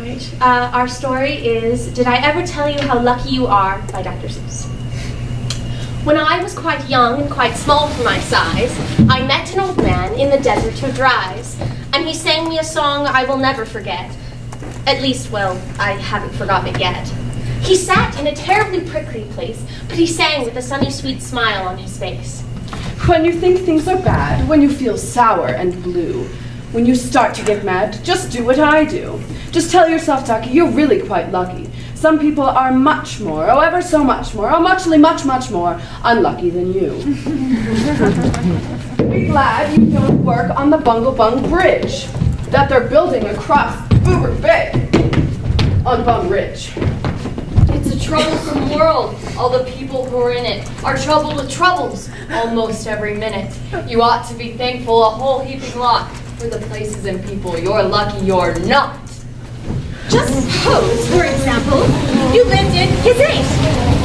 right. Our story is Did I Ever Tell You How Lucky You Are by Dr. Seuss. When I was quite young and quite small for my size, I met an old man in the desert of dries, and he sang me a song I will never forget. At least, well, I haven't forgotten it yet. He sat in a terribly prickly place, but he sang with a sunny, sweet smile on his face. When you think things are bad, when you feel sour and blue, when you start to get mad, just do what I do. Just tell yourself, Ducky, you're really quite lucky. Some people are much more, oh ever so much more, oh muchly much, much more unlucky than you. Be glad you don't work on the Bungle Bung Bridge that they're building across Uber Bay on Bum Ridge. It's a troublesome world. All the people who are in it are troubled with troubles almost every minute. You ought to be thankful a whole heaping lot for the places and people you're lucky you're not. Just suppose, for example, you lived in Gazette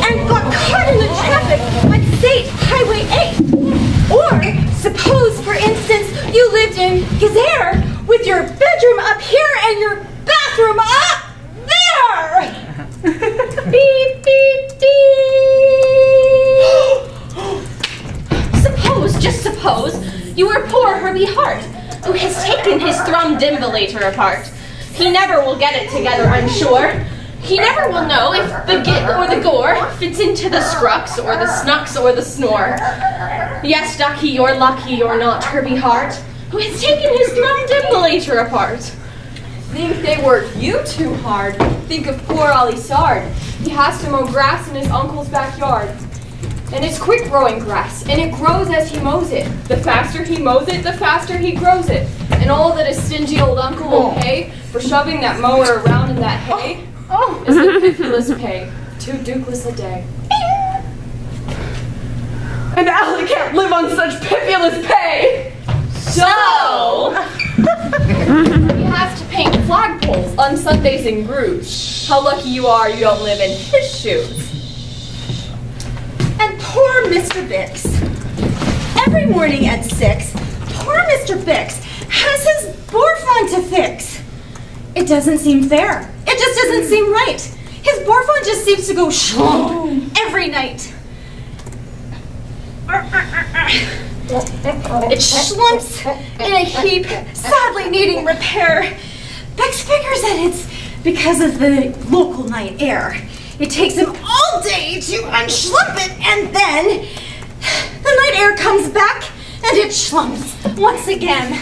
and got caught in the traffic on State Highway 8. Or suppose, for instance, you lived in Gazette with your bedroom up here and your bathroom up there. Beep, beep, beep. Suppose, just suppose, you were poor Herbie Hart, who has taken his thrum-dimbulator apart. He never will get it together, I'm sure. He never will know if the git or the gore fits into the scrux or the snucks or the snore. Yes, Ducky, you're lucky you're not Herbie Hart, who has taken his thrum-dimbulator apart. Think they work you too hard. Think of poor Ollie Sard. He has to mow grass in his uncle's backyard. And it's quick growing grass, and it grows as he mows it. The faster he mows it, the faster he grows it. And all that his stingy old uncle will pay for shoving that mower around in that hay is the piffyless pay, 2 dukeless a day. And Allie can't live on such piffyless pay! So, he has to paint flagpoles on Sundays in grooves. How lucky you are you don't live in his shoes. And poor Mr. Bix. Every morning at 6, poor Mr. Bix has his Borfon to fix. It doesn't seem fair. It just doesn't seem right. His Borfon just seems to go schlump every night. It schlumps in a heap, sadly needing repair. Bix figures that it's because of the local night air. It takes him all day to unschlump it, and then the night air comes back and it schlumps once again.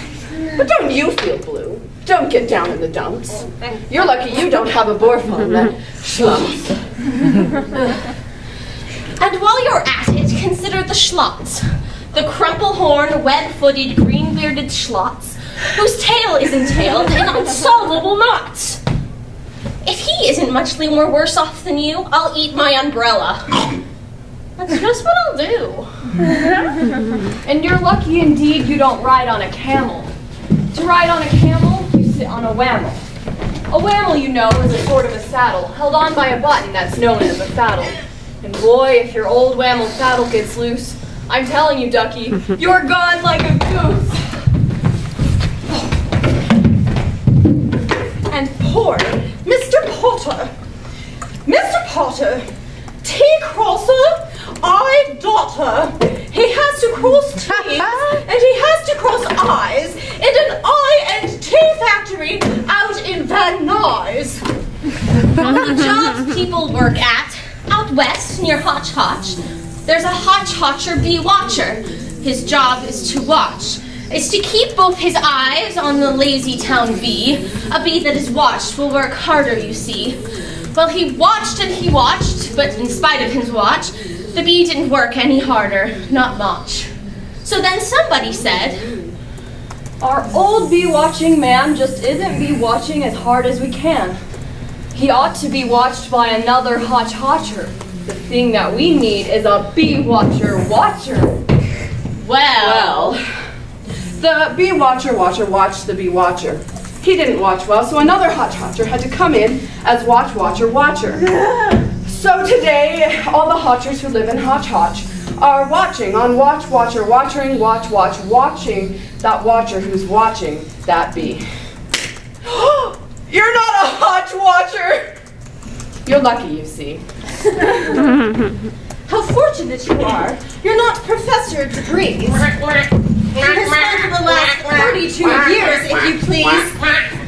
But don't you feel blue. Don't get down in the dumps. You're lucky you don't have a Borfon that schlumps. And while you're at it, consider the schlots. The crumple-horned, web-footed, green-bearded schlots, whose tail is entailed in unsolvable knots. If he isn't muchly more worse off than you, I'll eat my umbrella. That's just what I'll do. And you're lucky indeed you don't ride on a camel. To ride on a camel, you sit on a whammel. A whammel, you know, is a sort of a saddle, held on by a button that's known as a saddle. And boy, if your old whammel saddle gets loose, I'm telling you, Ducky, you're gone like a goose. And poor Mr. Potter. Mr. Potter, T crosser, I daughter. He has to cross T's and he has to cross I's in an I and T factory out in Van Nuys. The jobs people work at, out west near Hotch Hotch, there's a Hotch Hotcher bee watcher. His job is to watch. Is to keep both his eyes on the lazy town bee. A bee that is watched will work harder, you see. Well, he watched and he watched, but in spite of his watch, the bee didn't work any harder, not much. So then somebody said, Our old bee-watching man just isn't bee-watching as hard as we can. He ought to be watched by another Hotch Hotcher. The thing that we need is a bee-watcher. well, The bee watcher watched the bee watcher. He didn't watch well, so another Hotch Hotcher had to come in as watcher. So today, all the Hotchers who live in Hotch Hotch are watching on watching that watcher who's watching that bee. You're not a Hotch Watcher! You're lucky, you see. How fortunate you are. You're not Professor Degrees. You have spent the last 32 years, if you please,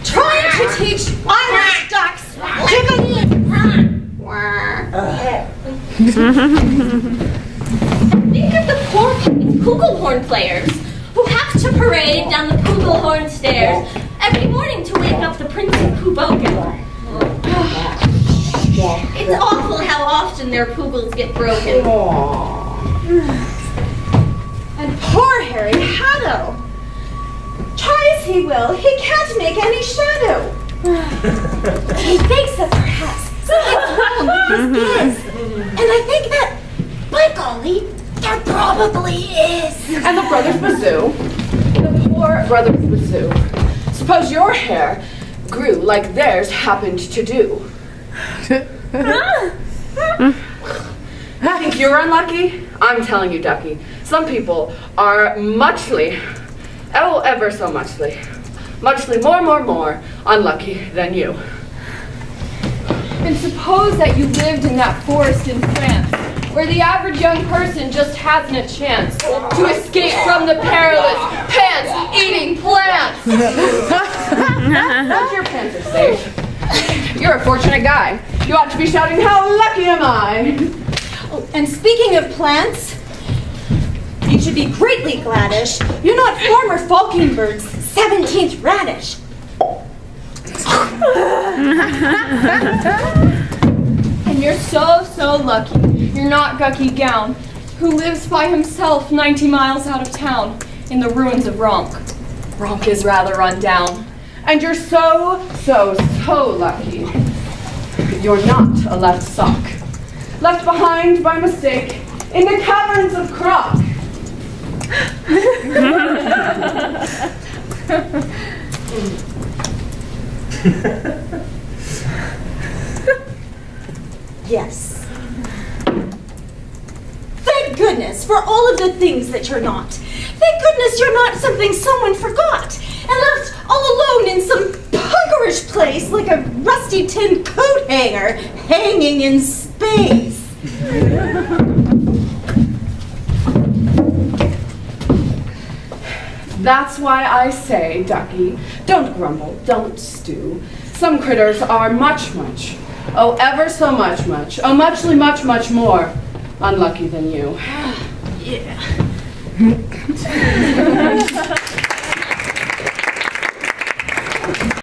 trying to teach Irish ducks Japanese. Think of the poor Kugelhorn players who have to parade down the Kugelhorn stairs every morning to wake up the Prince of Kuboken. It's awful how often their pugels get broken. And poor Harry Haddle. Try as he will, he can't make any shadow. He thinks that perhaps something's wrong with his giz. And I think that, by golly, there probably is. And the brothers Bazoo, the poor brothers Bazoo. Suppose your hair grew like theirs happened to do. Think you're unlucky? I'm telling you, Ducky, some people are ever so muchly more unlucky than you. And suppose that you lived in that forest in France, where the average young person just hasn't a chance to escape from the perilous pants-eating plants. But your pants are safe. You're a fortunate guy. You ought to be shouting, "How lucky am I!" Oh, and speaking of plants, you should be greatly gladdish. You're not Farmer Falkingbird's 17th radish. And you're so lucky. You're not Gucky Gown, who lives by himself 90 miles out of town in the ruins of Ronk. Ronk is rather run down. And you're so lucky. You're not a left sock. Left behind by mistake in the caverns of Croc. Yes. Thank goodness for all of the things that you're not. Thank goodness you're not something someone forgot and left all alone in some punkerish place like a rusty tin coat hanger hanging in space. That's why I say, Ducky, don't grumble, don't stew. Some critters are much, oh ever so much, oh much more unlucky than you. Yeah.